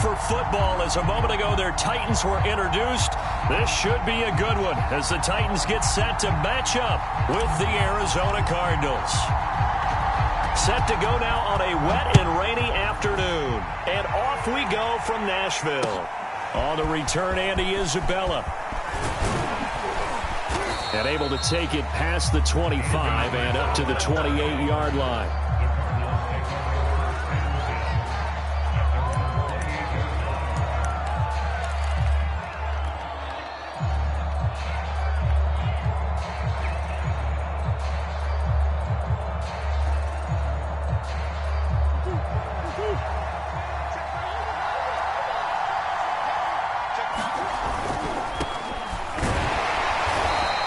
for football as a moment ago their Titans were introduced. This should be a good one as the Titans get set to match up with the Arizona Cardinals. Set to go now on a wet and rainy afternoon. And off we go from Nashville. On the return, Andy Isabella. And able to take it past the 25 and up to the 28-yard line.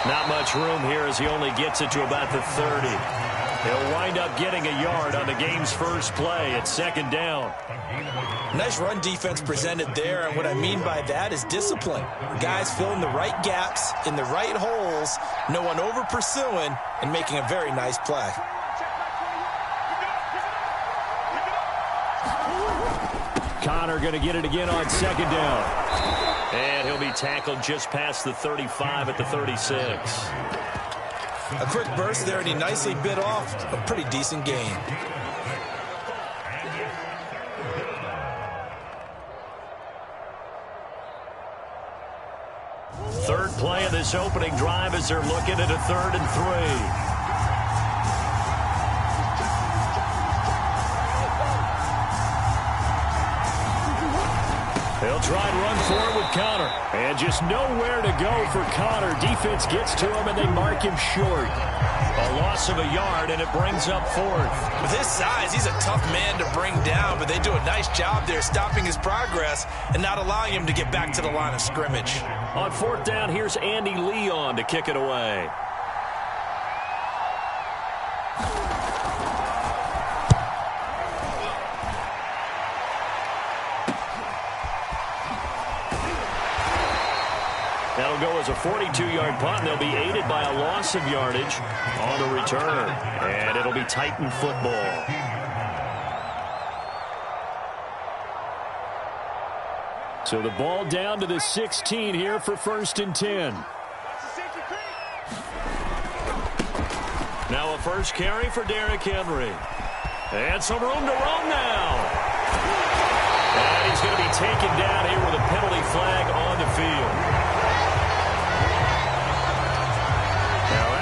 Not much room here as he only gets it to about the 30. He'll wind up getting a yard on the game's first play at second down. Nice run defense presented there, and what I mean by that is discipline. Guys filling the right gaps in the right holes, no one over pursuing, and making a very nice play. Connor going to get it again on second down. And he'll be tackled just past the 35 at the 36. A quick burst there, and he nicely bit off a pretty decent gain. Third play of this opening drive as they're looking at a 3rd and 3. They'll try and run forward with Connor. And just nowhere to go for Connor. Defense gets to him, and they mark him short. A loss of a yard, and it brings up 4th. With his size, he's a tough man to bring down, but they do a nice job there stopping his progress and not allowing him to get back to the line of scrimmage. On 4th down, here's Andy Leon to kick it away. That'll go as a 42-yard punt, and they'll be aided by a loss of yardage on the return. And it'll be Titan football. So the ball down to the 16 here for 1st and 10. Now a first carry for Derrick Henry. And some room to roam now. And he's going to be taken down here with a penalty flag on the field.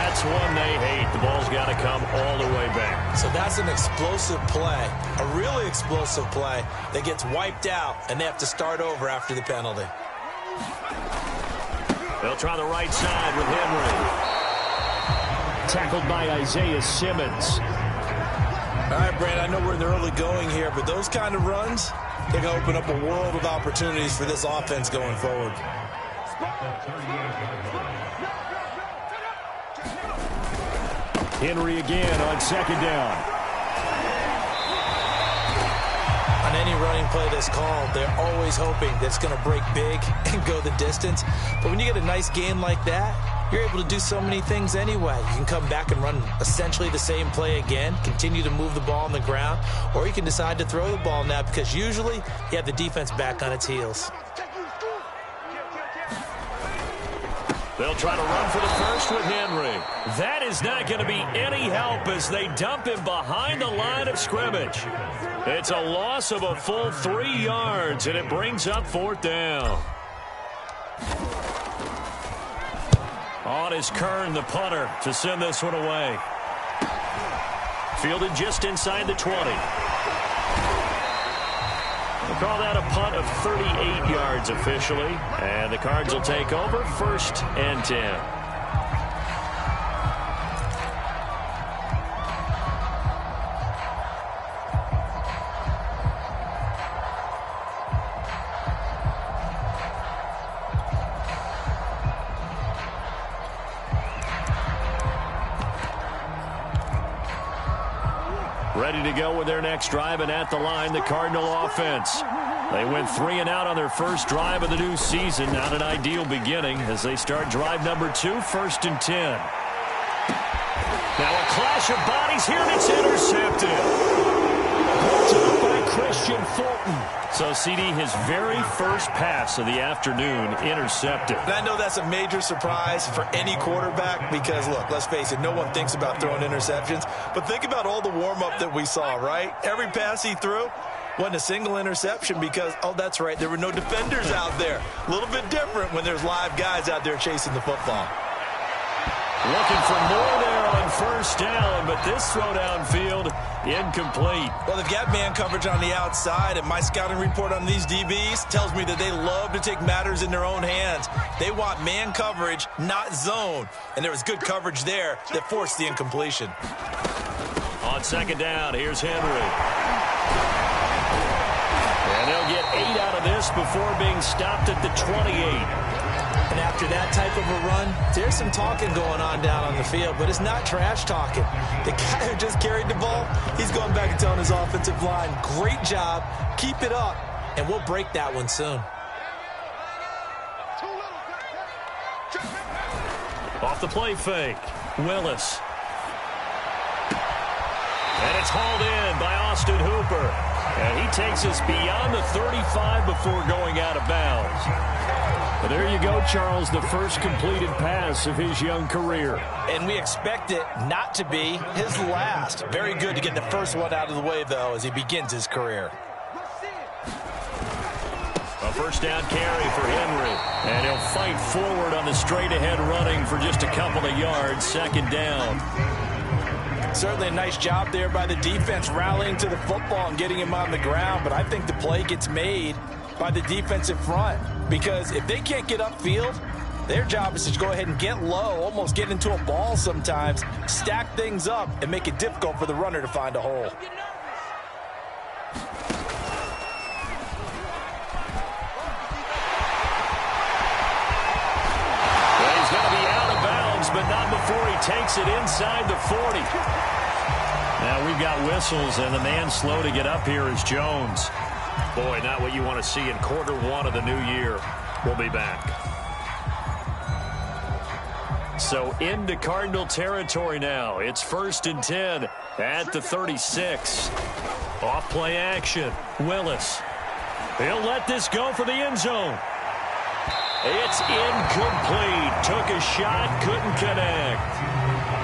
That's one they hate. The ball's got to come all the way back. So that's an explosive play, a really explosive play that gets wiped out, and they have to start over after the penalty. They'll try the right side with Henry. Tackled by Isaiah Simmons. All right, Brand, I know we're in the early going here, but those kind of runs, they're going to open up a world of opportunities for this offense going forward. Henry again on second down. On any running play that's called, they're always hoping that it's going to break big and go the distance. But when you get a nice game like that, you're able to do so many things anyway. You can come back and run essentially the same play again, continue to move the ball on the ground, or you can decide to throw the ball now because usually you have the defense back on its heels. They'll try to run for the first with Henry. That is not going to be any help as they dump him behind the line of scrimmage. It's a loss of a full 3 yards, and it brings up 4th down. On is Kern, the punter, to send this one away. Fielded just inside the 20. We'll call that a punt of 38 yards officially. And the Cards will take over 1st and 10. Ready to go with their next drive, and at the line, the Cardinal offense. They went 3 and out on their first drive of the new season. Not an ideal beginning as they start drive number 2, 1st and 10. Now a clash of bodies here, and it's intercepted. Brought up by Christian Fulton. So, CD, his very first pass of the afternoon intercepted. And I know that's a major surprise for any quarterback because, look, let's face it, no one thinks about throwing interceptions. But think about all the warm-up that we saw, right? Every pass he threw wasn't a single interception because, oh, that's right, there were no defenders out there. A little bit different when there's live guys out there chasing the football. Looking for more there on first down, but this throw downfield incomplete. Well, they've got man coverage on the outside, and my scouting report on these DBs tells me that they love to take matters in their own hands. They want man coverage, not zone. And there was good coverage there that forced the incompletion. On second down, here's Henry. And they'll get 8 out of this before being stopped at the 28. And after that type of a run, there's some talking going on down on the field, but it's not trash talking. The guy who just carried the ball, he's going back and telling his offensive line, great job, keep it up, and we'll break that one soon. Off the play fake, Willis. And it's hauled in by Austin Hooper. And he takes us beyond the 35 before going out of bounds. But there you go, Charles, the first completed pass of his young career. And we expect it not to be his last. Very good to get the first one out of the way, though, as he begins his career. A first down carry for Henry. And he'll fight forward on the straight-ahead running for just a couple of yards. Second down. Certainly a nice job there by the defense rallying to the football and getting him on the ground. But I think the play gets made by the defensive front. Because if they can't get upfield, their job is to go ahead and get low, almost get into a ball sometimes, stack things up, and make it difficult for the runner to find a hole. Well, he's going to be out of bounds, but not before he takes it inside the 40. Now we've got whistles, and the man slow to get up here is Jones. Boy, not what you want to see in quarter one of the new year. We'll be back. So into Cardinal territory now. It's 1st and 10 at the 36. Off play action. Willis. He'll let this go for the end zone. It's incomplete. Took a shot, couldn't connect.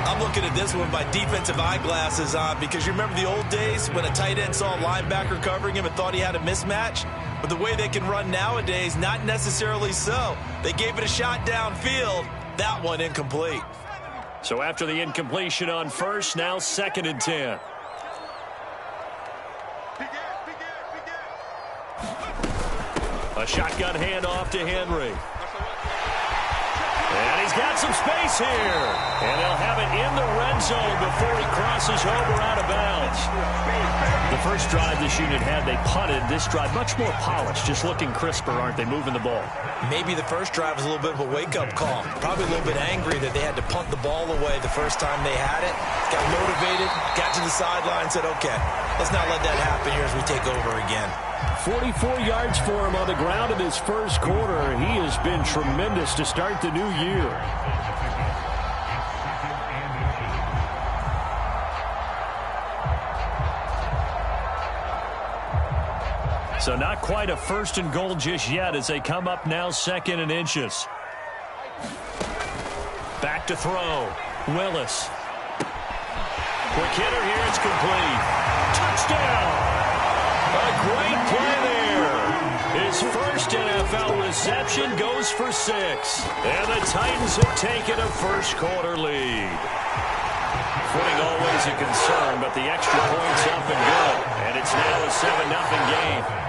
I'm looking at this one with my defensive eyeglasses on because you remember the old days when a tight end saw a linebacker covering him and thought he had a mismatch? But the way they can run nowadays, not necessarily so. They gave it a shot downfield. That one incomplete. So after the incompletion on first, now 2nd and 10. A shotgun handoff to Henry. And he's got some space here. And they'll have it in the red zone before he crosses over out of bounds. The first drive this unit had, they punted. This drive, much more polished, just looking crisper, aren't they, moving the ball? Maybe the first drive was a little bit of a wake-up call. Probably a little bit angry that they had to punt the ball away the first time they had it. Got motivated, got to the sideline, said, okay, let's not let that happen here as we take over again. 44 yards for him on the ground in his first quarter. He has been tremendous to start the new year. So not quite a 1st and goal just yet as they come up now 2nd and inches. Back to throw. Willis. Quick hitter here. It's complete. Touchdown. A great play there. His first NFL reception goes for 6. And the Titans have taken a first quarter lead. Footing always a concern, but the extra point's up and good. And it's now a 7-0 game.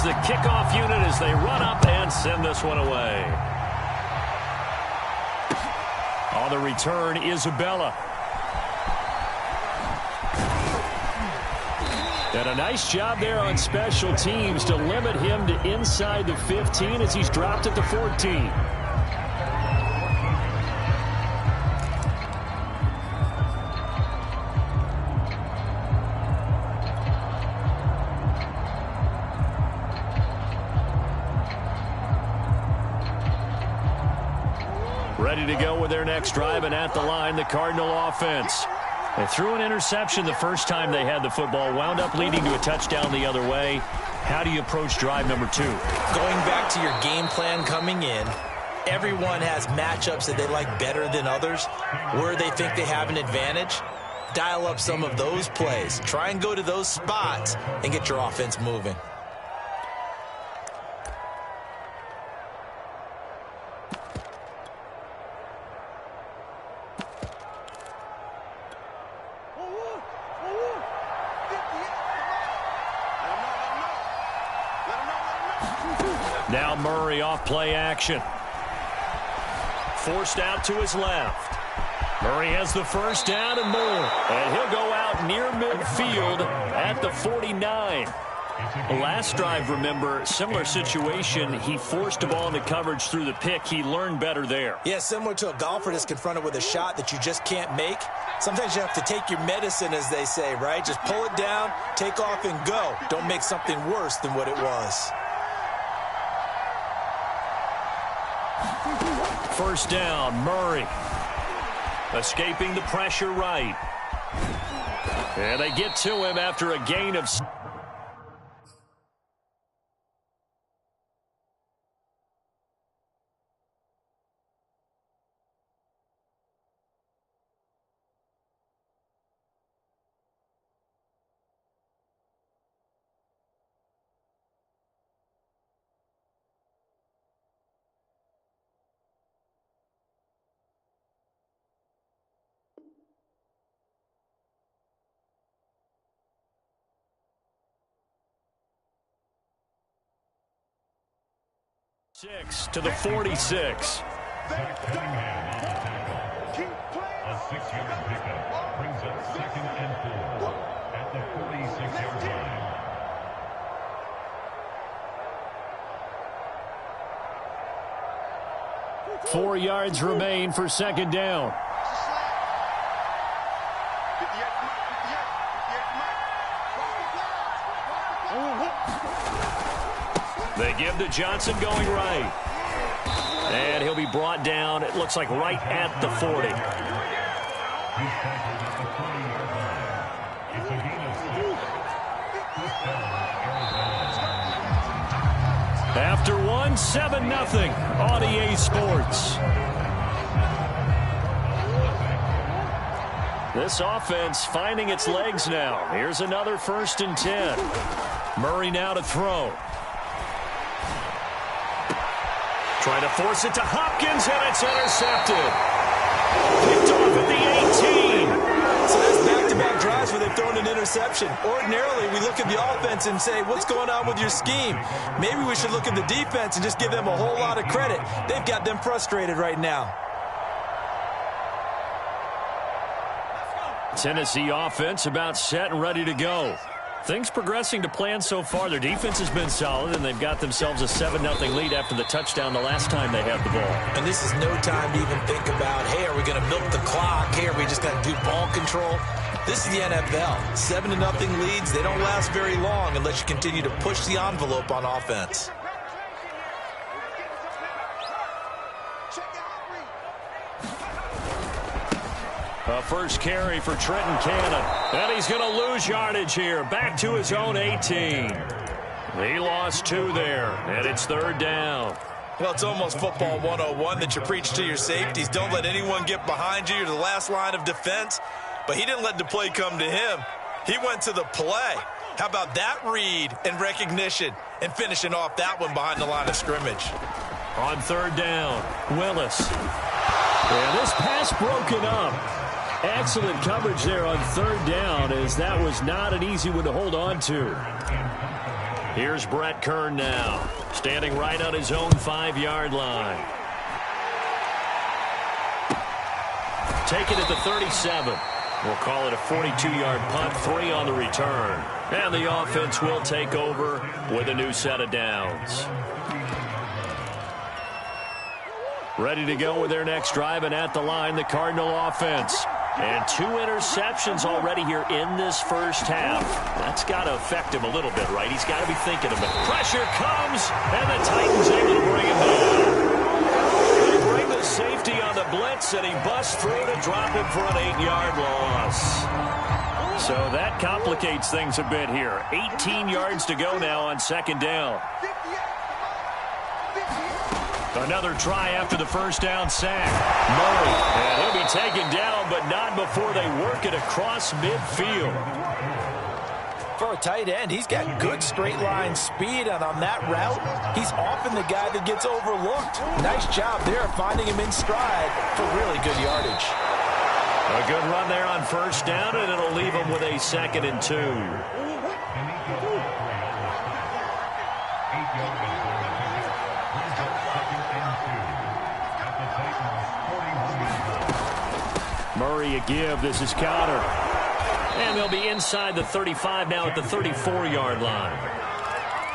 The kickoff unit as they run up and send this one away. On the return, Isabella. And a nice job there on special teams to limit him to inside the 15 as he's dropped at the 14. Ready to go with their next drive, and at the line, the Cardinal offense. They threw an interception the first time they had the football, wound up leading to a touchdown the other way. How do you approach drive number 2? Going back to your game plan coming in, everyone has matchups that they like better than others, where they think they have an advantage. Dial up some of those plays. Try and go to those spots and get your offense moving. Now Murray off play action. Forced out to his left. Murray has the first down and more. And he'll go out near midfield at the 49. The last drive, remember, similar situation. He forced a ball into coverage through the pick. He learned better there. Yeah, similar to a golfer that's confronted with a shot that you just can't make. Sometimes you have to take your medicine, as they say, right? Just pull it down, take off, and go. Don't make something worse than what it was. First down, Murray. Escaping the pressure right. And they get to him after a gain of... Six to the 46. A 6-yard pickup brings up 2nd and 4 at the 46-yard line. 4 yards remain for second down. They give to Johnson going right. And he'll be brought down, it looks like, right at the 40. After one, 7-0 on EA Sports. This offense finding its legs now. Here's another 1st and 10. Murray now to throw. Trying to force it to Hopkins, and it's intercepted. Picked off at the 18. So that's back-to-back drives where they've thrown an interception. Ordinarily, we look at the offense and say, what's going on with your scheme? Maybe we should look at the defense and just give them a whole lot of credit. They've got them frustrated right now. Tennessee offense about set and ready to go. Things progressing to plan so far. Their defense has been solid, and they've got themselves a 7-0 lead after the touchdown the last time they had the ball. And this is no time to even think about, hey, are we going to milk the clock? Hey, are we just going to do ball control? This is the NFL. 7-0 leads, they don't last very long unless you continue to push the envelope on offense. A first carry for Trenton Cannon. And he's going to lose yardage here. Back to his own 18. He lost 2 there, and it's 3rd down. Well, it's almost football 101 that you preach to your safeties. Don't let anyone get behind you. You're the last line of defense. But he didn't let the play come to him. He went to the play. How about that read and recognition and finishing off that one behind the line of scrimmage? On 3rd down, Willis. And this pass broken up. Excellent coverage there on 3rd down, as that was not an easy one to hold on to. Here's Brett Kern now, standing right on his own 5-yard line. Taken at the 37. We'll call it a 42-yard punt, 3 on the return. And the offense will take over with a new set of downs. Ready to go with their next drive, and at the line, the Cardinal offense. And 2 interceptions already here in this first half. That's got to affect him a little bit, right? He's got to be thinking of it. Pressure comes, and the Titans able to bring him down. They bring the safety on the blitz, and he busts through to drop him for an 8-yard loss. So that complicates things a bit here. 18 yards to go now on second down. Another try after the first down sack. Murray, and he'll be taken down, but not before they work it across midfield. For a tight end, he's got good straight line speed, and on that route, he's often the guy that gets overlooked. Nice job there finding him in stride for really good yardage. A good run there on first down, and it'll leave him with a 2nd and 2. Murray a give. This is Connor. And they'll be inside the 35 now at the 34-yard line.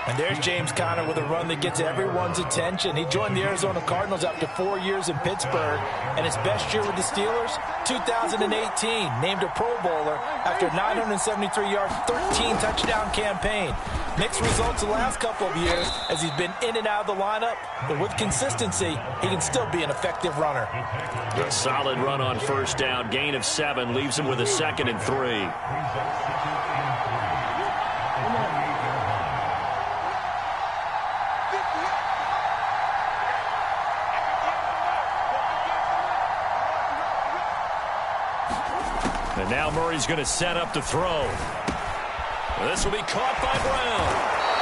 And there's James Conner with a run that gets everyone's attention. He joined the Arizona Cardinals after 4 years in Pittsburgh. And his best year with the Steelers, 2018, named a Pro Bowler after a 973-yard, 13-touchdown campaign. Mixed results the last couple of years as he's been in and out of the lineup. But with consistency, he can still be an effective runner. A solid run on first down. Gain of 7 leaves him with a 2nd and 3. And now Murray's going to set up to throw. This will be caught by Brown.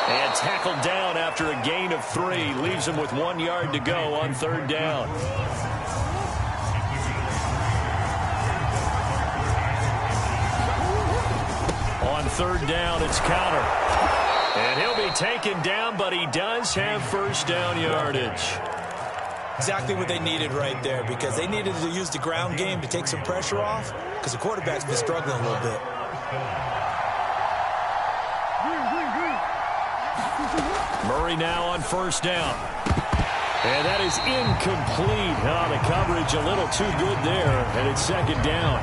And tackled down after a gain of 3. Leaves him with 1 yard to go on third down. On third down, it's Connor. And he'll be taken down, but he does have first down yardage. Exactly what they needed right there, because they needed to use the ground game to take some pressure off, because the quarterback's been struggling a little bit. Murray now on first down. And that is incomplete. The coverage a little too good there, and it's second down.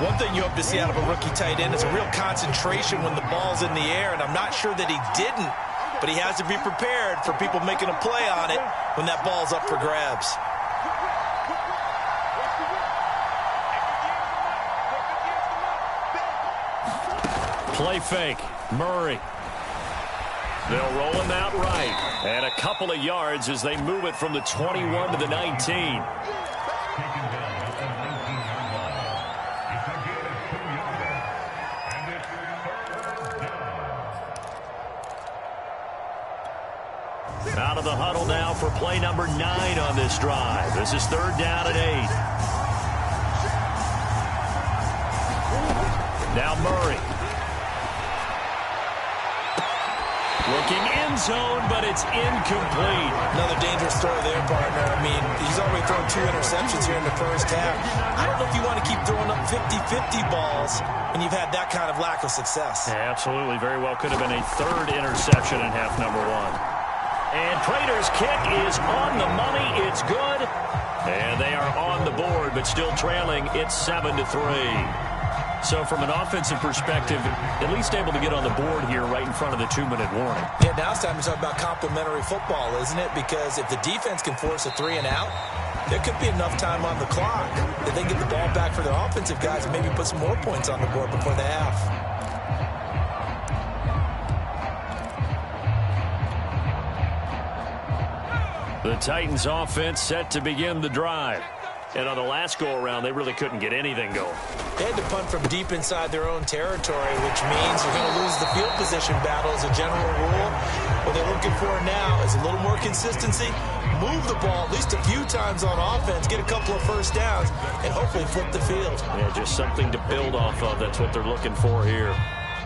One thing you hope to see out of a rookie tight end is a real concentration when the ball's in the air, and I'm not sure that he didn't, but he has to be prepared for people making a play on it when that ball's up for grabs. Play fake. Murray. They'll roll him out right. And a couple of yards as they move it from the 21 to the 19. Out of the huddle now for play number 9 on this drive. This is third down and 8. Now Murray. Looking end zone, but it's incomplete. Another dangerous throw there, partner. I mean, he's already thrown 2 interceptions here in the first half. I don't know if you want to keep throwing up 50-50 balls when you've had that kind of lack of success. Yeah, absolutely. Very well could have been a 3rd interception in half number 1. And Prater's kick is on the money. It's good. And they are on the board, but still trailing. It's 7-3. So from an offensive perspective, at least able to get on the board here right in front of the 2-minute warning. Yeah, now it's time to talk about complementary football, isn't it? Because if the defense can force a 3 and out, there could be enough time on the clock that they can get the ball back for their offensive guys and maybe put some more points on the board before the half. The Titans offense set to begin the drive. And on the last go-around, they really couldn't get anything going. They had to punt from deep inside their own territory, which means you're going to lose the field position battle as a general rule. What they're looking for now is a little more consistency, move the ball at least a few times on offense, get a couple of first downs, and hopefully flip the field. Yeah, just something to build off of. That's what they're looking for here.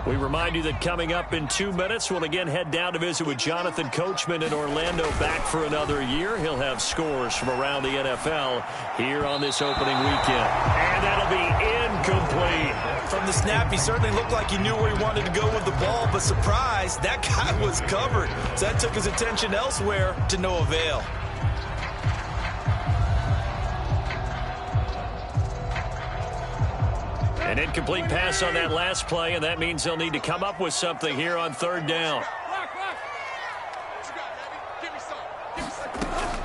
We remind you that coming up in 2 minutes, we'll again head down to visit with Jonathan Coachman in Orlando, back for another year. He'll have scores from around the NFL here on this opening weekend. And that'll be incomplete. From the snap, he certainly looked like he knew where he wanted to go with the ball, but surprise, that guy was covered. So that took his attention elsewhere to no avail. An incomplete pass on that last play, and that means they'll need to come up with something here on third down.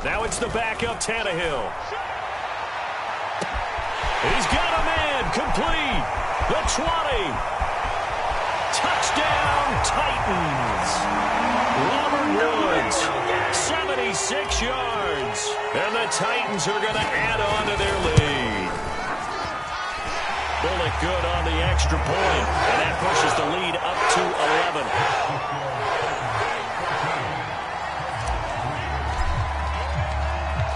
Now it's the backup, Tannehill. got him in. Complete. The 20. Touchdown, Titans. Robert Woods, 76 yards. And the Titans are going to add on to their lead. Bullock good on the extra point. And that pushes the lead up to 11.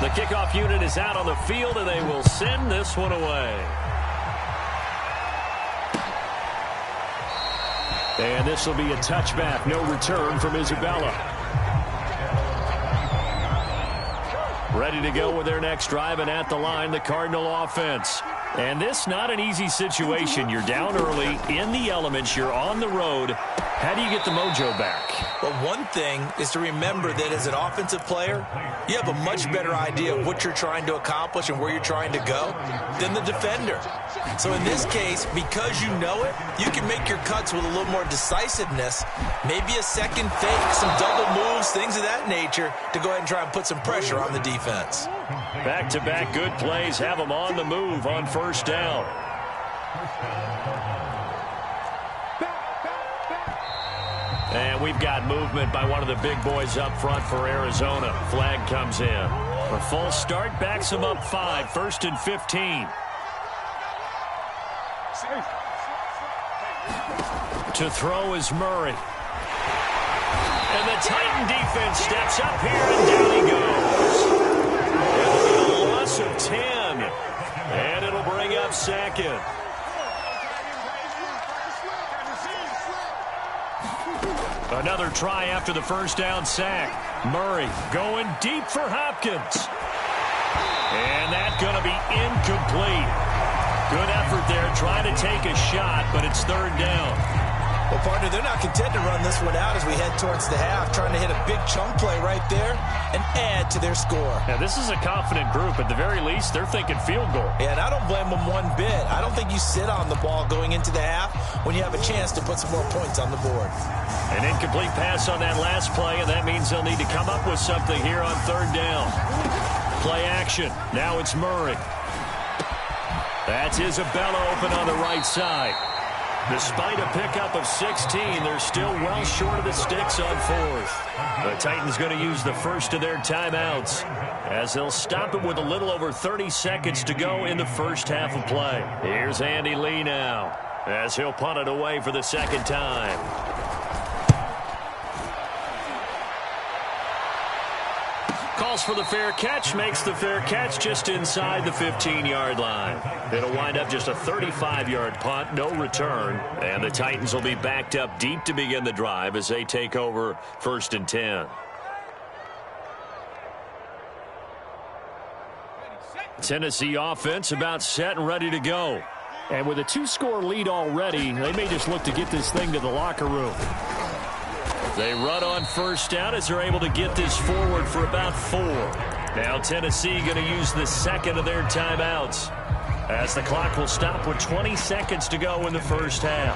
The kickoff unit is out on the field, and they will send this one away. And this will be a touchback. No return from Isabella. Ready to go with their next drive, and at the line, the Cardinal offense. And this not an easy situation. You're down early, in the elements, you're on the road. How do you get the mojo back? Well, one thing is to remember that as an offensive player, you have a much better idea of what you're trying to accomplish and where you're trying to go than the defender. So in this case, because you know it, you can make your cuts with a little more decisiveness, maybe a second fake, some double moves, things of that nature, to go ahead and try and put some pressure on the defense. Back-to-back good plays have them on the move on first down. And we've got movement by one of the big boys up front for Arizona. Flag comes in. A false start backs them up 5, 1st and 15. To throw is Murray. And the Titan defense steps up here, and down he goes. It'll be a loss of 10. And it'll bring up 2nd. Another try after the first down sack. Murray going deep for Hopkins. And that's going to be incomplete. Good effort there trying to take a shot, but it's 3rd down. Well, partner, they're not content to run this one out as we head towards the half, trying to hit a big chunk play right there and add to their score. Now, this is a confident group. At the very least, they're thinking field goal. And I don't blame them one bit. I don't think you sit on the ball going into the half when you have a chance to put some more points on the board. An incomplete pass on that last play, and that means they'll need to come up with something here on 3rd down. Play action. Now it's Murray. That's Isabella open on the right side. Despite a pickup of 16, they're still well short of the sticks on 4th. The Titans going to use the first of their timeouts as they'll stop it with a little over 30 seconds to go in the first half of play. Here's Andy Lee now as he'll punt it away for the 2nd time. Calls for the fair catch, makes the fair catch just inside the 15-yard line. It'll wind up just a 35-yard punt, no return, and the Titans will be backed up deep to begin the drive as they take over 1st and 10. Tennessee offense about set and ready to go. And with a 2-score lead already, they may just look to get this thing to the locker room. They run on first down as they're able to get this forward for about 4. Now Tennessee going to use the 2nd of their timeouts as the clock will stop with 20 seconds to go in the first half.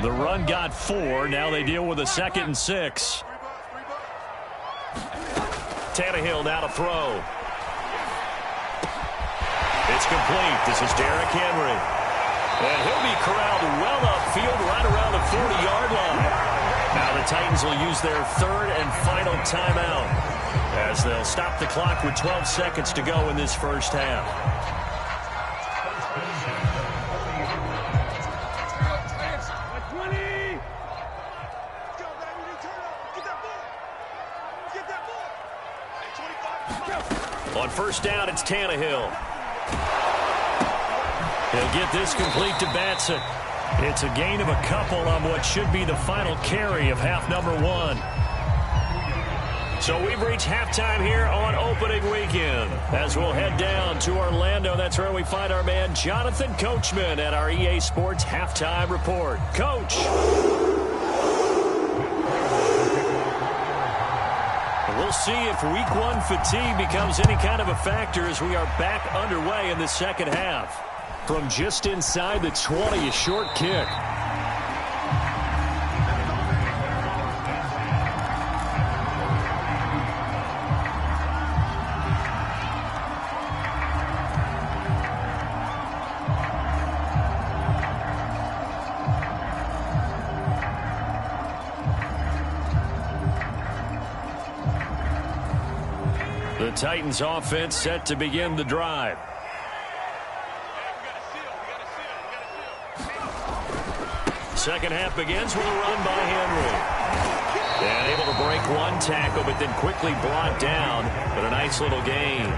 The run got 4. Now they deal with a 2nd and 6. Tannehill now to throw. It's complete. This is Derrick Henry. And he'll be corralled well upfield right around the 40-yard line. Now the Titans will use their 3rd and final timeout as they'll stop the clock with 12 seconds to go in this first half. On first down, it's Tannehill. He'll get this complete to Batson. It's a gain of a couple on what should be the final carry of half number 1. So we've reached halftime here on opening weekend. As we'll head down to Orlando, that's where we find our man Jonathan Coachman at our EA Sports Halftime Report. Coach. We'll see if week 1 fatigue becomes any kind of a factor as we are back underway in the second half. From just inside the 20, a short kick. The Titans offense set to begin the drive. Second half begins with a run by Henry. And able to break one tackle, but then quickly brought down. But a nice little gain.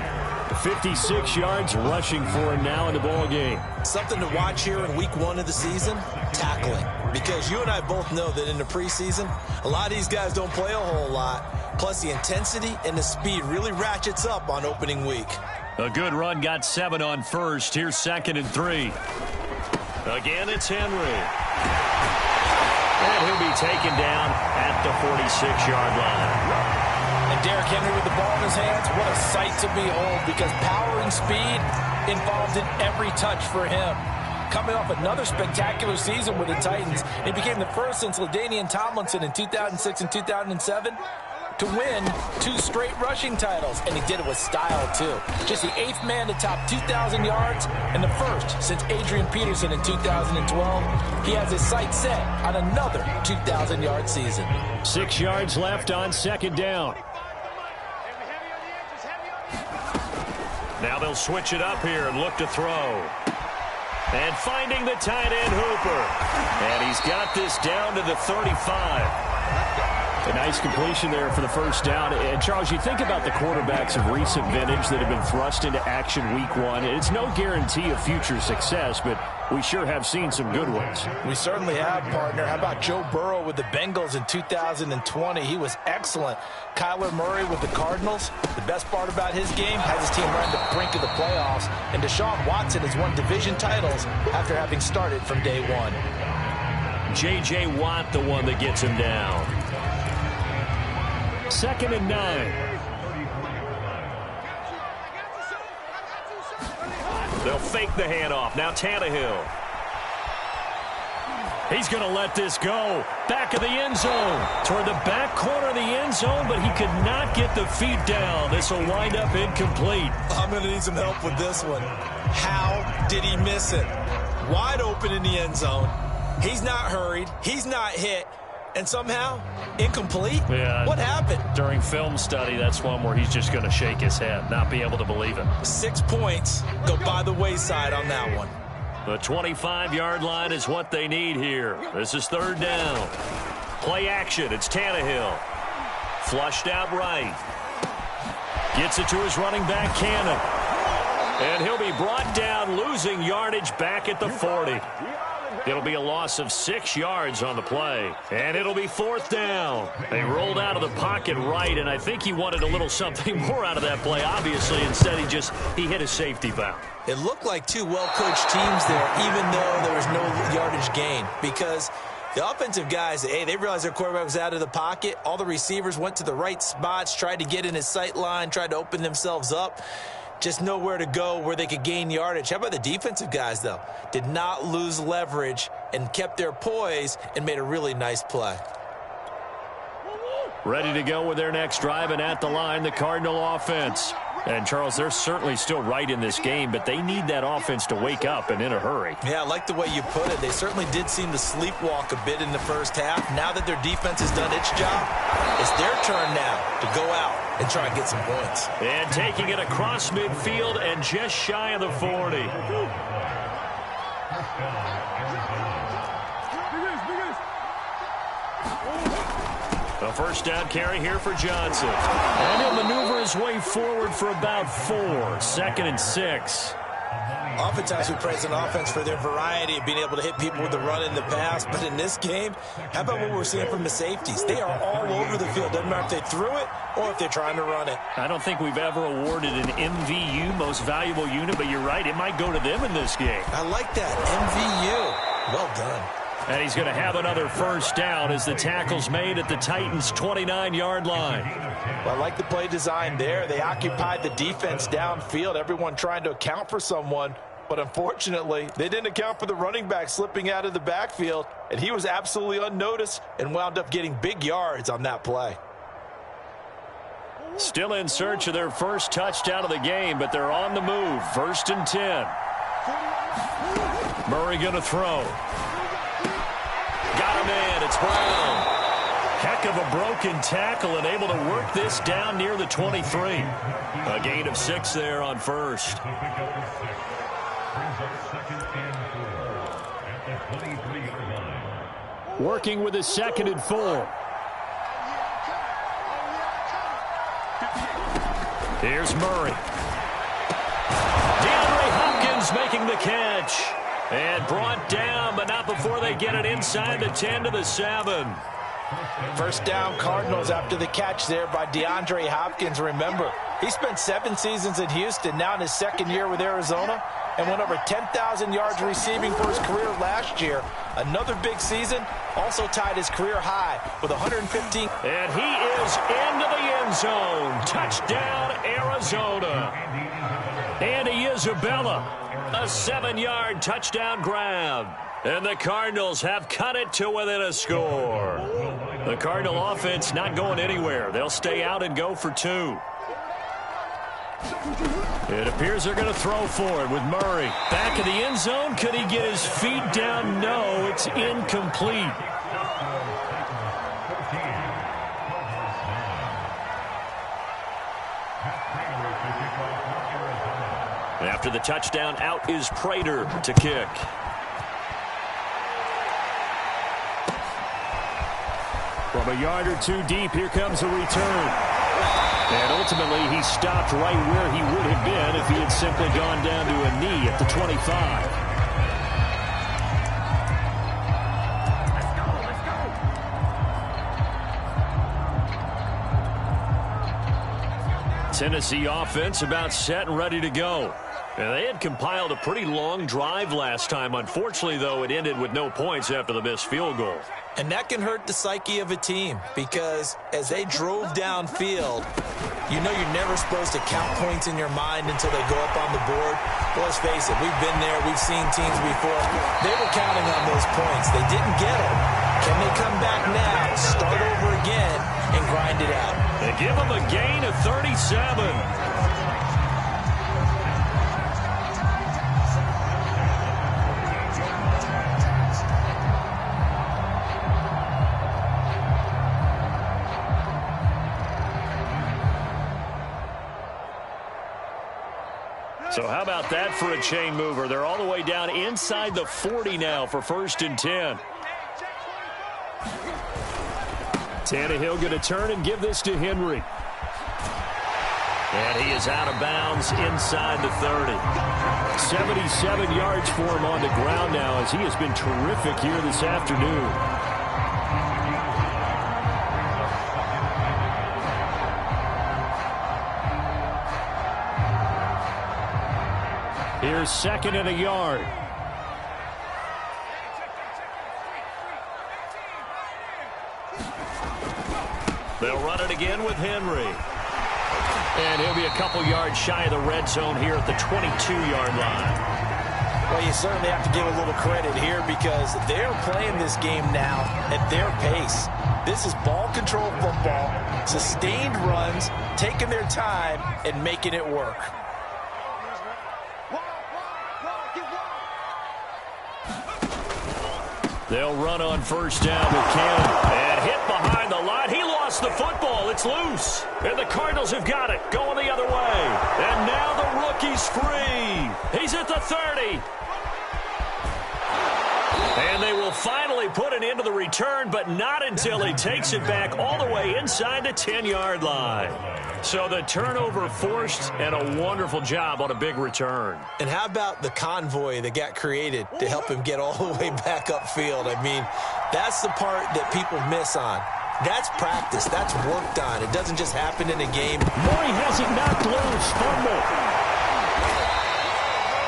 56 yards rushing for him now in the ball game. Something to watch here in week 1 of the season, tackling. Because you and I both know that in the preseason, a lot of these guys don't play a whole lot. Plus the intensity and the speed really ratchets up on opening week. A good run got 7 on first. Here's 2nd and 3. Again, it's Henry. And he'll be taken down at the 46-yard line. And Derrick Henry with the ball in his hands, what a sight to behold, because power and speed involved in every touch for him. Coming off another spectacular season with the Titans, he became the first since LaDainian Tomlinson in 2006 and 2007 to win 2 straight rushing titles, and he did it with style, too. Just the 8th man to top 2,000 yards and the first since Adrian Peterson in 2012. He has his sights set on another 2,000-yard season. 6 yards left on 2nd down. Now they'll switch it up here and look to throw. And finding the tight end Hooper. And he's got this down to the 35. A nice completion there for the first down. And, Charles, you think about the quarterbacks of recent vintage that have been thrust into action week 1. It's no guarantee of future success, but we sure have seen some good ones. We certainly have, partner. How about Joe Burrow with the Bengals in 2020? He was excellent. Kyler Murray with the Cardinals. The best part about his game, has his team right at the brink of the playoffs. And Deshaun Watson has won division titles after having started from day 1. J.J. Watt, the one that gets him down. 2nd and 9. They'll fake the handoff. Now Tannehill. He's going to let this go. Back of the end zone. Toward the back corner of the end zone, but he could not get the feet down. This will wind up incomplete. I'm going to need some help with this one. How did he miss it? Wide open in the end zone. He's not hurried. He's not hit. And somehow, incomplete? Yeah. What happened? During film study, that's one where he's just going to shake his head, not be able to believe it. 6 points go by the wayside on that one. The 25-yard line is what they need here. This is 3rd down. Play action. It's Tannehill. Flushed out right. Gets it to his running back, Cannon. And he'll be brought down, losing yardage back at the 40. It'll be a loss of 6 yards on the play. And it'll be 4th down. They rolled out of the pocket right, and I think he wanted a little something more out of that play, obviously. Instead, he hit a safety valve. It looked like 2 well-coached teams there, even though there was no yardage gain. Because the offensive guys, they realized their quarterback was out of the pocket. All the receivers went to the right spots, tried to get in his sight line, tried to open themselves up. Just nowhere to go where they could gain yardage. How about the defensive guys, though? Did not lose leverage and kept their poise and made a really nice play. Ready to go with their next drive, and at the line, the Cardinal offense. And, Charles, they're certainly still right in this game, but they need that offense to wake up and in a hurry. Yeah, I like the way you put it. They certainly did seem to sleepwalk a bit in the first half. Now that their defense has done its job, it's their turn now to go out and try and get some points. And taking it across midfield and just shy of the 40. A first down carry here for Johnson. And he'll maneuver his way forward for about 4. 2nd and 6. Oftentimes we praise an offense for their variety of being able to hit people with the run in the pass. But in this game, how about what we're seeing from the safeties? They are all over the field. Doesn't matter if they threw it or if they're trying to run it. I don't think we've ever awarded an MVU, most valuable unit, but you're right. It might go to them in this game. I like that. MVU. Well done. And he's going to have another first down as the tackle's made at the Titans' 29-yard line. Well, I like the play design there. They occupied the defense downfield, everyone trying to account for someone. But unfortunately, they didn't account for the running back slipping out of the backfield, and he was absolutely unnoticed and wound up getting big yards on that play. Still in search of their first touchdown of the game, but they're on the move. 1st and 10. Murray going to throw. Got him in. It's Brown. Heck of a broken tackle and able to work this down near the 23. A gain of 6 there on first. Brings up second and 4 at the 23-yard line. Working with a 2nd and 4. Here's Murray. DeAndre Hopkins making the catch. And brought down, but not before they get it inside the 10 to the 7. First down Cardinals after the catch there by DeAndre Hopkins. Remember, he spent 7 seasons in Houston, now in his 2nd year with Arizona, and went over 10,000 yards receiving for his career last year. Another big season, also tied his career high with 115. And he is into the end zone. Touchdown, Arizona. Andy Isabella, a 7-yard touchdown grab. And the Cardinals have cut it to within a score. The Cardinal offense not going anywhere. They'll stay out and go for 2. It appears they're going to throw for it with Murray. Back in the end zone. Could he get his feet down? No, it's incomplete. After the touchdown, out is Prater to kick. From a yard or 2 deep, here comes a return. And ultimately, he stopped right where he would have been if he had simply gone down to a knee at the 25. Tennessee offense about set and ready to go. And they had compiled a pretty long drive last time. Unfortunately, though, it ended with no points after the missed field goal. And that can hurt the psyche of a team because as they drove downfield, you know you're never supposed to count points in your mind until they go up on the board. Well, let's face it, we've been there. We've seen teams before. They were counting on those points. They didn't get them. Can they come back now, start over again, and grind it out? They give them a gain of 37. So how about that for a chain mover? They're all the way down inside the 40 now for 1st and 10. Tannehill going to turn and give this to Henry. And he is out of bounds inside the 30. 77 yards for him on the ground now as he has been terrific here this afternoon. Here's 2nd and a yard. They'll run it again with Henry. And he'll be a couple yards shy of the red zone here at the 22-yard line. Well, you certainly have to give a little credit here because they're playing this game now at their pace. This is ball control football, sustained runs, taking their time, and making it work. They'll run on 1st down with Cannon. And hit behind the line. He lost the football. It's loose. And the Cardinals have got it. Going the other way. And now the rookie's free. He's at the 30. And they will finally put an end to the return, but not until he takes it back all the way inside the 10-yard line. So the turnover forced and a wonderful job on a big return. And how about the convoy that got created to help him get all the way back upfield? I mean, that's the part that people miss on. That's practice. That's worked on. It doesn't just happen in a game. Murray has it knocked loose. Fumble.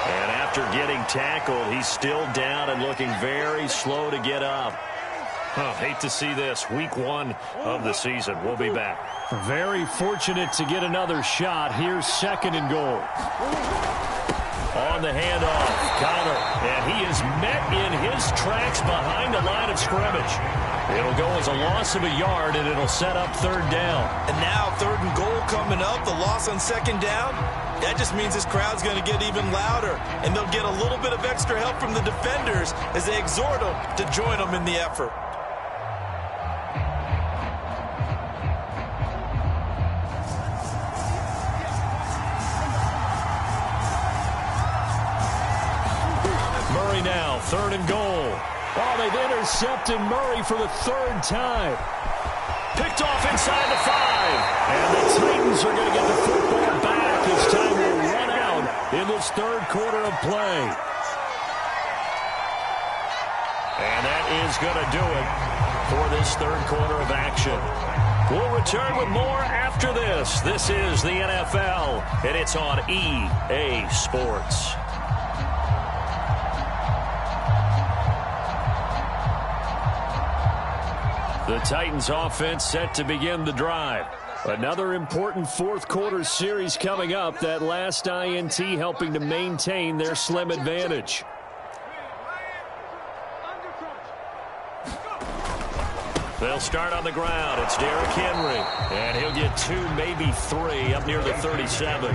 And after getting tackled, he's still down and looking very slow to get up. Hate to see this. Week 1 of the season. We'll be back. Very fortunate to get another shot. Here's 2nd and goal. On the handoff, Connor. And he is met in his tracks behind the line of scrimmage. It'll go as a loss of a yard, and it'll set up 3rd down. And now 3rd and goal coming up. The loss on 2nd down. That just means this crowd's going to get even louder. And they'll get a little bit of extra help from the defenders as they exhort them to join them in the effort. Murray now, 3rd and goal. Oh, they've intercepted Murray for the 3rd time. Picked off inside the 5. And the Titans are going to get the football back as time will run out in this 3rd quarter of play. And that is going to do it for this 3rd quarter of action. We'll return with more after this. This is the NFL, and it's on EA Sports. The Titans offense set to begin the drive. Another important 4th quarter series coming up. That last INT helping to maintain their slim advantage. They'll start on the ground. It's Derrick Henry. And he'll get 2, maybe 3 up near the 37.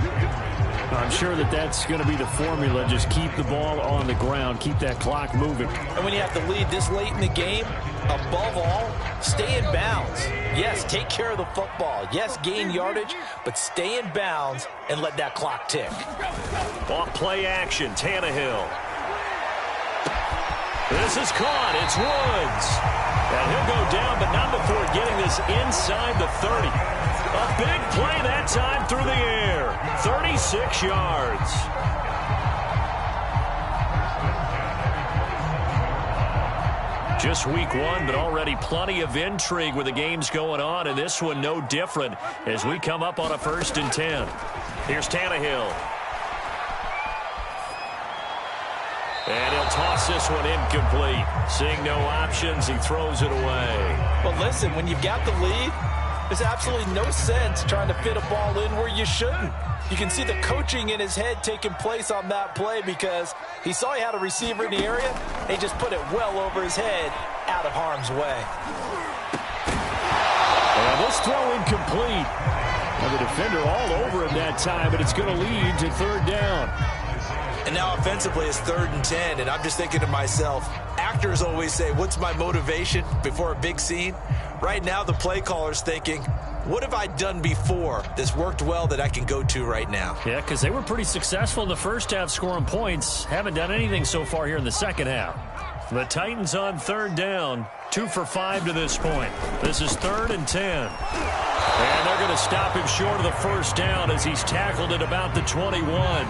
I'm sure that's going to be the formula. Just keep the ball on the ground. Keep that clock moving. And when you have to lead this late in the game, above all, stay in bounds. Yes, take care of the football. Yes, gain yardage, but stay in bounds and let that clock tick. Off play action, Tannehill. This is caught. It's Woods. And he'll go down, but not before getting this inside the 30. A big play that time through the air. 36 yards. Just week 1, but already plenty of intrigue with the games going on, and this one no different as we come up on a 1st and 10. Here's Tannehill. And he'll toss this one incomplete. Seeing no options, he throws it away. Well, listen, when you've got the lead, there's absolutely no sense trying to fit a ball in where you shouldn't. You can see the coaching in his head taking place on that play because he saw he had a receiver in the area, and he just put it well over his head out of harm's way. And this throw incomplete. And the defender all over him that time, but it's going to lead to 3rd down. And now offensively it's 3rd and 10, and I'm just thinking to myself, actors always say, what's my motivation before a big scene? Right now the play caller's thinking, what have I done before that's worked well that I can go to right now? Yeah, because they were pretty successful in the first half scoring points. Haven't done anything so far here in the second half. The Titans on 3rd down, 2 for 5 to this point. This is 3rd and 10. And they're going to stop him short of the 1st down as he's tackled at about the 21.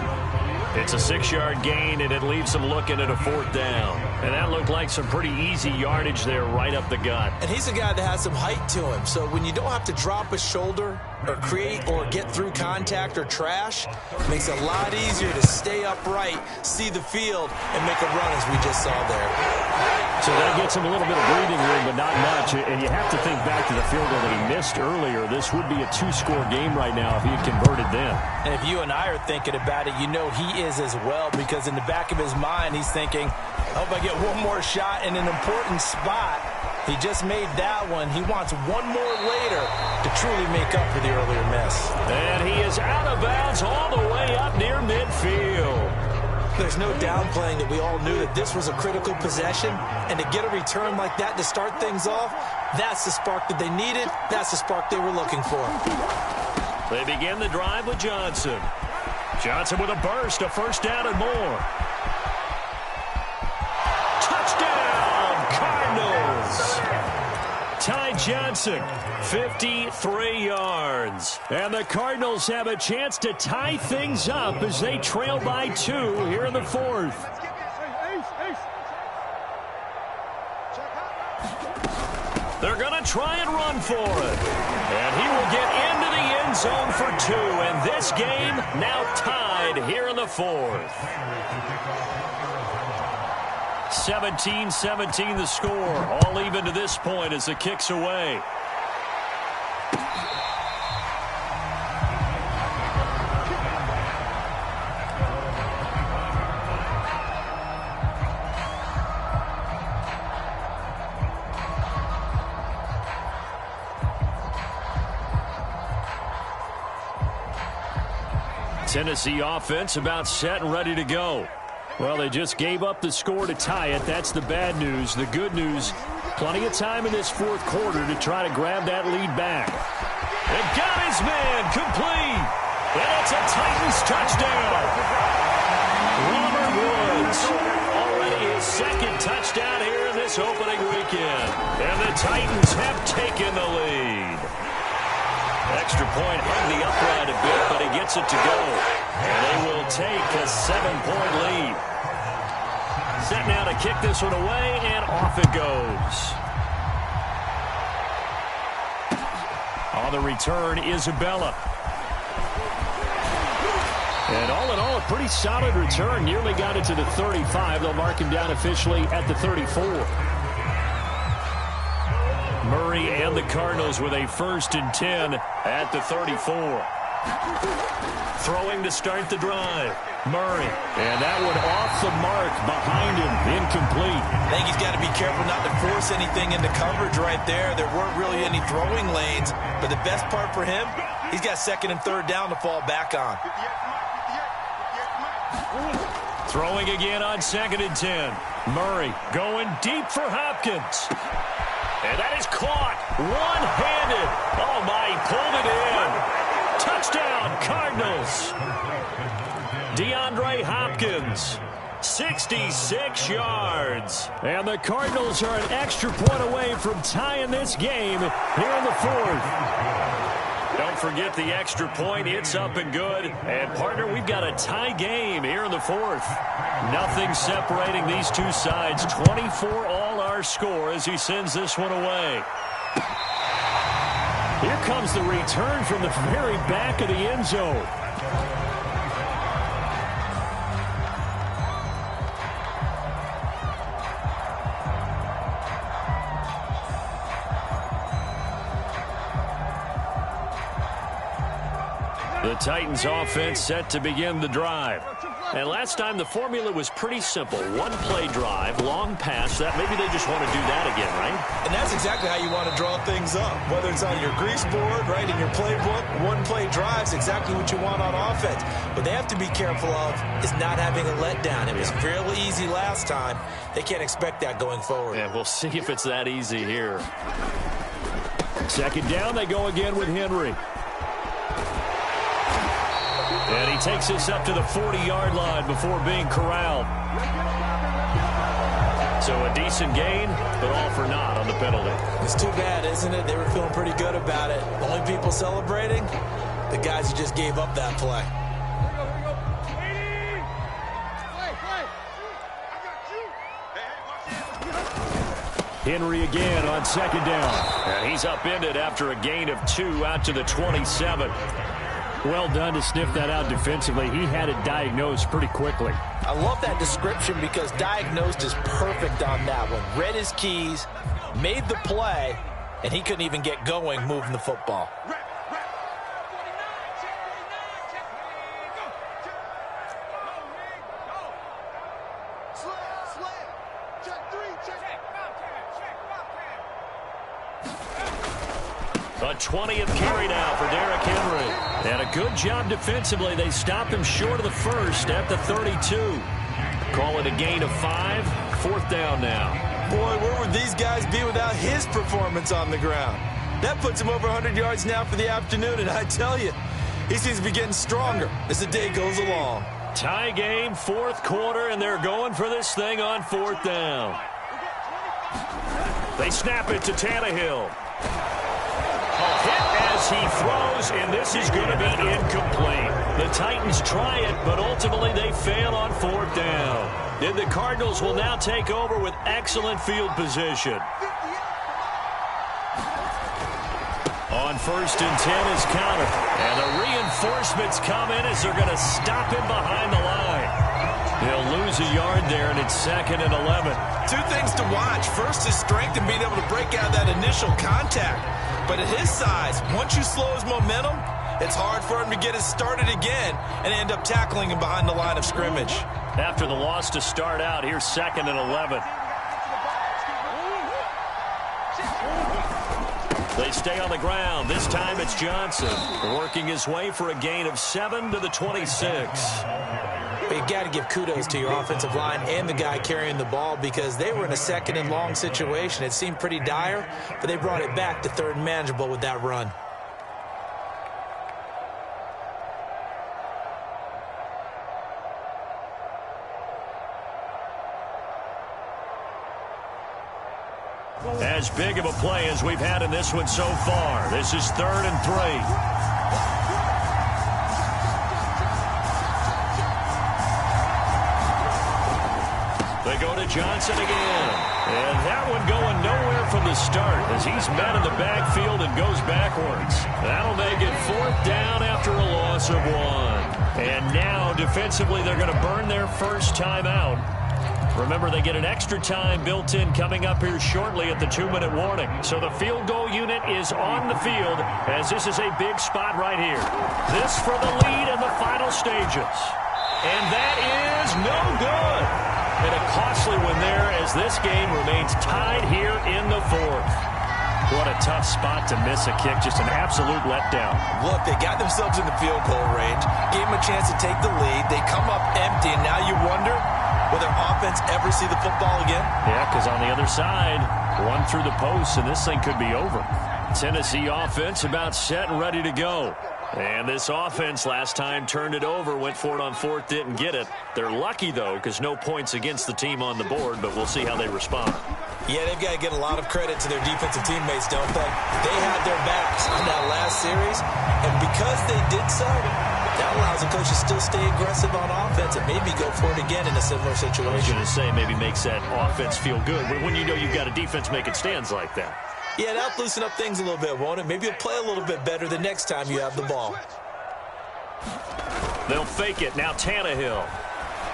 It's a 6-yard gain, and it leaves him looking at a 4th down. And that looked like some pretty easy yardage there right up the gut. And he's a guy that has some height to him. So when you don't have to drop a shoulder or create or get through contact or trash, it makes it a lot easier to stay upright, see the field, and make a run as we just saw there. So that gets him a little bit of breathing room, but not much. And you have to think back to the field goal that he missed earlier. This would be a 2-score game right now if he had converted then. And if you and I are thinking about it, you know he is as well, because in the back of his mind, he's thinking, I hope I get one more shot in an important spot. He just made that one. He wants one more later to truly make up for the earlier miss. And he is out of bounds all the way up near midfield. There's no downplaying that we all knew that this was a critical possession, and to get a return like that to start things off, that's the spark that they needed. That's the spark they were looking for. They begin the drive with Johnson. Johnson with a burst, a 1st down and more. Touchdown, Cardinals! Ty Johnson, 53 yards. And the Cardinals have a chance to tie things up as they trail by 2 here in the 4th. They're going to try and run for it. And he will get into the end zone for 2. And this game now tied here in the 4th. 17-17 the score. All even to this point as the kick's away. Tennessee offense about set and ready to go. Well, they just gave up the score to tie it. That's the bad news. The good news, plenty of time in this 4th quarter to try to grab that lead back. And got his man complete. And it's a Titans touchdown. Robert Woods already second touchdown here in this opening weekend. And the Titans have taken the lead. Extra point hung the upright a bit, but he gets it to go. And they will take a 7-point lead. Set now to kick this one away, and off it goes. On the return, Isabella. And all in all, a pretty solid return. Nearly got it to the 35. They'll mark him down officially at the 34. Murray and the Cardinals with a 1st and 10 at the 34. Throwing to start the drive. Murray. And that one off the mark behind him. Incomplete. I think he's got to be careful not to force anything into coverage right there. There weren't really any throwing lanes. But the best part for him, he's got 2nd and 3rd down to fall back on. Throwing again on 2nd and 10. Murray going deep for Hopkins. And that is caught one-handed. Oh, my, he pulled it in. Touchdown, Cardinals. DeAndre Hopkins, 66 yards. And the Cardinals are an extra point away from tying this game here in the 4th. Don't forget the extra point. It's up and good. And, partner, we've got a tie game here in the 4th. Nothing separating these two sides. 24 all our score as he sends this one away. Here comes the return from the very back of the end zone. The Titans offense set to begin the drive. And last time the formula was pretty simple. One-play drive, long pass. That maybe they just want to do that again, right? And that's exactly how you want to draw things up. Whether it's on your grease board, right, in your playbook, one-play drive is exactly what you want on offense. What they have to be careful of is not having a letdown. It was fairly easy last time. They can't expect that going forward. Yeah, we'll see if it's that easy here. 2nd down, they go again with Henry. And he takes this up to the 40-yard line before being corralled. So a decent gain, but all for naught on the penalty. It's too bad, isn't it? They were feeling pretty good about it. The only people celebrating, the guys who just gave up that play. Henry again on 2nd down. And he's upended after a gain of 2 out to the 27. Well done to sniff that out defensively. He had it diagnosed pretty quickly. I love that description because diagnosed is perfect on that one. Read his keys, made the play, and he couldn't even get going moving the football. A 20th carry now for Derrick Henry. And a good job defensively. They stopped him short of the 1st at the 32. Call it a gain of 5. 4th down now. Boy, where would these guys be without his performance on the ground? That puts him over 100 yards now for the afternoon, and I tell you, he seems to be getting stronger as the day goes along. Tie game, 4th quarter, and they're going for this thing on 4th down. They snap it to Tannehill. A hit as he throws, and this is going to be incomplete. The Titans try it, but ultimately they fail on 4th down. And the Cardinals will now take over with excellent field position. On 1st and 10 is counted. And the reinforcements come in as they're going to stop him behind the line. He'll lose a yard there, and it's 2nd and 11. 2 things to watch. First, his strength and being able to break out that initial contact. But at his size, once you slow his momentum, it's hard for him to get it started again and end up tackling him behind the line of scrimmage. After the loss to start out, here's 2nd and 11. They stay on the ground. This time it's Johnson working his way for a gain of 7 to the 26. But you got to give kudos to your offensive line and the guy carrying the ball because they were in a 2nd and long situation. It seemed pretty dire, but they brought it back to 3rd and manageable with that run. as big of a play as we've had in this one so far. This is 3rd and 3. They go to Johnson again. And that one going nowhere from the start as he's met in the backfield and goes backwards. That'll make it 4th down after a loss of 1. And now defensively they're going to burn their first time out. Remember, they get an extra time built in coming up here shortly at the 2-minute warning. So the field goal unit is on the field as this is a big spot right here. This for the lead in the final stages. And that is no good. And a costly one there as this game remains tied here in the 4th. What a tough spot to miss a kick. Just an absolute letdown. Look, they got themselves in the field goal range, gave them a chance to take the lead. They come up empty, and now you wonder, will their offense ever see the football again? Yeah, because on the other side, one through the post, and this thing could be over. Tennessee offense about set and ready to go. And this offense last time turned it over, went for it on 4th, didn't get it. They're lucky, though, because no points against the team on the board, but we'll see how they respond. Yeah, they've got to get a lot of credit to their defensive teammates, don't they? They had their backs on that last series, and because they did so, that allows the coach to still stay aggressive on offense and maybe go for it again in a similar situation. I was going to say, maybe makes that offense feel good, but when you know you've got a defense making stands like that. Yeah, that'll loosen up things a little bit, won't it? Maybe you'll play a little bit better the next time you have the ball. They'll fake it. Now Tannehill.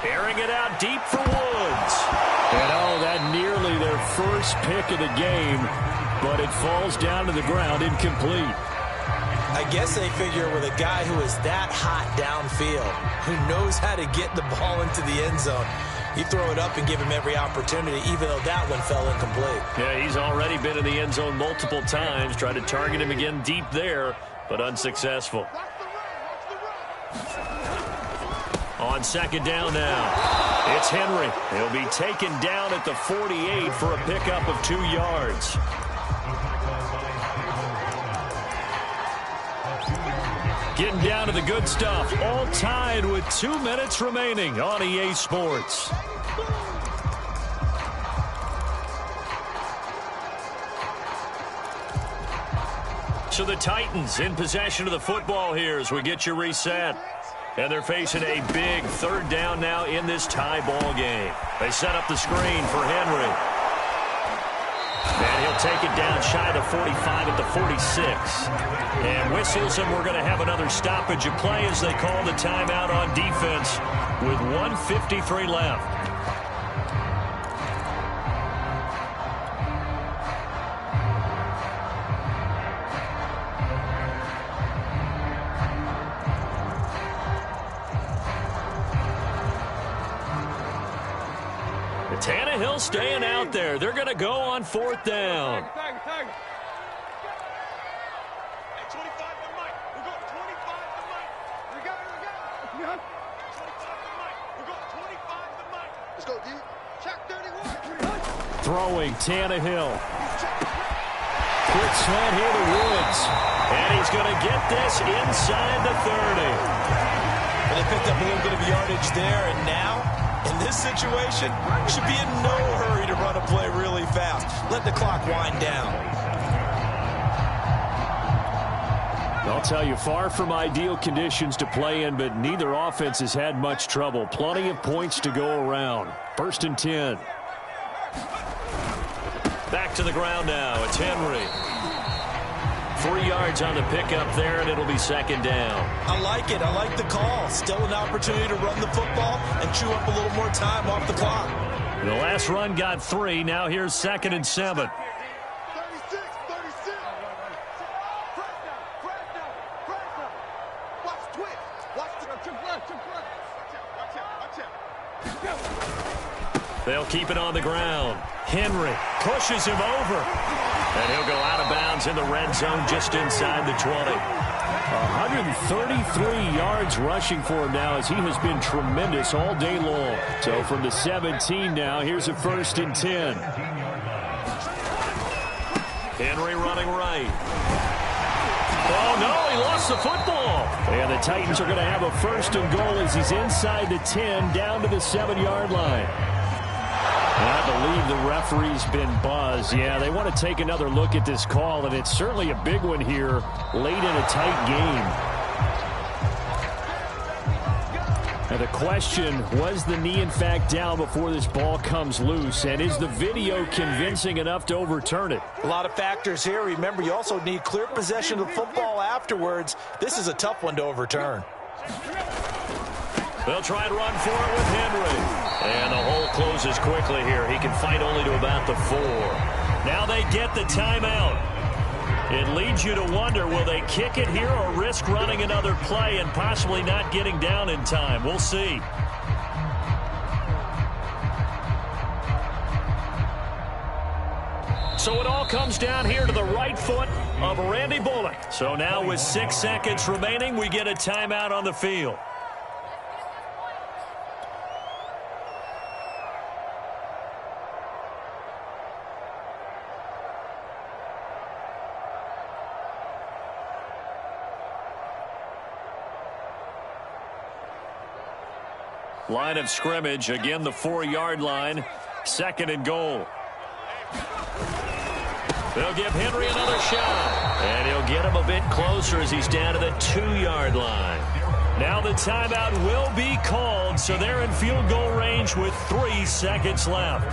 Airing it out deep for Woods. And that nearly their first pick of the game, but it falls down to the ground incomplete. I guess they figure with a guy who is that hot downfield, who knows how to get the ball into the end zone, you throw it up and give him every opportunity, even though that one fell incomplete. Yeah, he's already been in the end zone multiple times. Tried to target him again deep there, but unsuccessful. On 2nd down now, it's Henry. He'll be taken down at the 48 for a pickup of 2 yards. Getting down to the good stuff. All tied with 2 minutes remaining on EA Sports. So the Titans in possession of the football here as we get you reset. And they're facing a big 3rd down now in this tie ball game. They set up the screen for Henry. And he'll take it down shy of the 45 at the 46. And whistles, and we're going to have another stoppage of play as they call the timeout on defense with 1:53 left. Tannehill staying out there. They're going to go on 4th down. Throwing Tannehill. Quick slant here to Woods. And he's going to get this inside the 30. And they picked up a little bit of yardage there, and now, in this situation, should be in no hurry to run a play really fast. Let the clock wind down. I'll tell you, far from ideal conditions to play in, but neither offense has had much trouble. Plenty of points to go around. 1st and 10. Back to the ground now. It's Henry. 3 yards on the pickup there, and it'll be 2nd down. I like it. I like the call. Still an opportunity to run the football and chew up a little more time off the clock. The last run got 3. Now here's 2nd and 7. 36. Watch the twist. Watch the They'll keep it on the ground. Henry pushes him over. And he'll go out of bounds in the red zone just inside the 20. 133 yards rushing for him now as he has been tremendous all day long. So from the 17 now, here's a 1st and 10. Henry running right. Oh, no, he lost the football. And the Titans are going to have a 1st and goal as he's inside the 10 down to the 7-yard line. And I believe the referee's been buzzed. Yeah, they want to take another look at this call, and it's certainly a big one here late in a tight game. And the question, was the knee in fact down before this ball comes loose? And is the video convincing enough to overturn it? A lot of factors here. Remember, you also need clear possession of the football afterwards. This is a tough one to overturn. They'll try and run for it with Henry. And the hole closes quickly here. He can fight only to about the 4. Now they get the timeout. It leads you to wonder, will they kick it here or risk running another play and possibly not getting down in time? We'll see. So it all comes down here to the right foot of Randy Bullock. So now with 6 seconds remaining, we get a timeout on the field. Line of scrimmage, again the 4-yard line, 2nd and goal. They'll give Henry another shot, and he'll get him a bit closer as he's down to the 2-yard line. Now the timeout will be called, so they're in field goal range with 3 seconds left.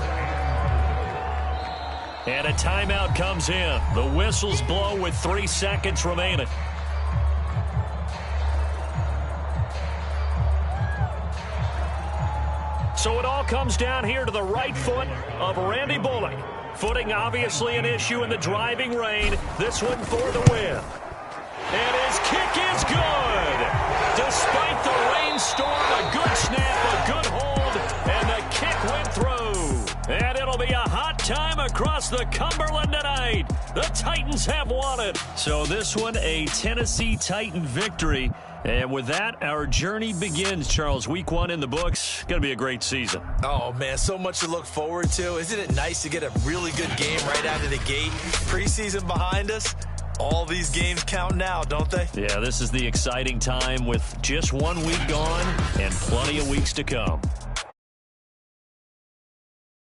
And a timeout comes in. The whistles blow with 3 seconds remaining. So it all comes down here to the right foot of Randy Bullock. Footing obviously an issue in the driving rain. This one for the win. And his kick is good. Despite the rainstorm, a good snap, a good hold, and the kick went through. And it'll be a hot time across the Cumberland tonight. The Titans have won it. So this one, a Tennessee Titan victory. And with that, our journey begins, Charles. Week 1 in the books. Going to be a great season. Oh, man, so much to look forward to. Isn't it nice to get a really good game right out of the gate? Preseason behind us. All these games count now, don't they? Yeah, this is the exciting time with just 1 week gone and plenty of weeks to come.